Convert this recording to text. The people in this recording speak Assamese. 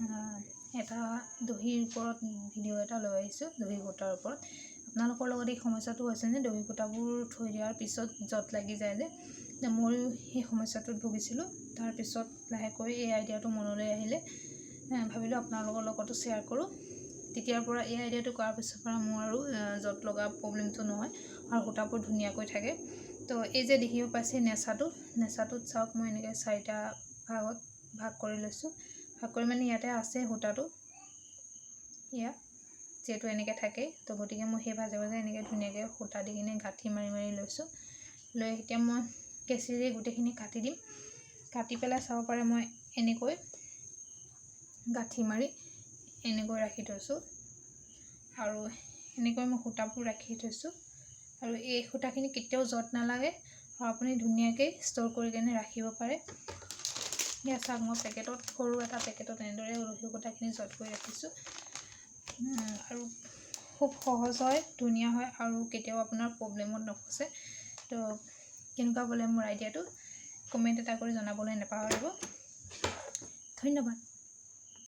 এটা দহিৰ ওপৰত ভিডিঅ' এটা লৈ আহিছোঁ, দহি গোটাৰ ওপৰত। আপোনালোকৰ লগত এই সমস্যাটো হৈছে যে দহি গোটাবোৰ থৈ দিয়াৰ পিছত জট লাগি যায় যে, ময়ো সেই সমস্যাটোত ভুগিছিলোঁ। তাৰপিছত লাহেকৈ এই আইডিয়াটো মনলৈ আহিলে, ভাবিলোঁ আপোনালোকৰ লগতো শ্বেয়াৰ কৰোঁ। তেতিয়াৰ পৰা এই আইডিয়াটো কৰাৰ পিছৰ পৰা মোৰ আৰু জট লগা প্ৰব্লেমটো নহয় আৰু সূতাবোৰ ধুনীয়াকৈ থাকে। তো এই যে দেখিব পাইছে নেচাটোত চাওক, মই এনেকৈ 4টা ভাগত ভাগ কৰি লৈছোঁ। ভাগ কৰি মানে ইয়াতে আছে সূতাটো, ইয়াত যিহেতু এনেকৈ থাকে, তো গতিকে মই সেই ভাজে এনেকৈ ধুনীয়াকৈ সূতা দি কিনে গাঁঠি মাৰি লৈছোঁ। লৈ এতিয়া মই কেঁচিৰে গোটেইখিনি কাটি দিম। কাটি পেলাই চাব পাৰে মই এনেকৈ গাঁঠি মাৰি এনেকৈ ৰাখি থৈছোঁ, আৰু এনেকৈ মই সূতাবোৰ ৰাখি থৈছোঁ। আৰু এই সূতাখিনি কেতিয়াও জট নালাগে আৰু আপুনি ধুনীয়াকৈ ষ্ট'ৰ কৰি কিনে ৰাখিব পাৰে। এয়া চাওক, মই সৰু এটা পেকেটত এনেদৰে দহি সূতাখিনি জট কৰি ৰাখিছোঁ। আৰু খুব সহজ হয়, ধুনীয়া হয় আৰু কেতিয়াও আপোনাৰ প্ৰব্লেমত নফচে। তো কেনেকুৱা পালে মোৰ আইডিয়াটো কমেণ্ট এটা কৰি জনাবলৈ নাপাহৰিব। ধন্যবাদ।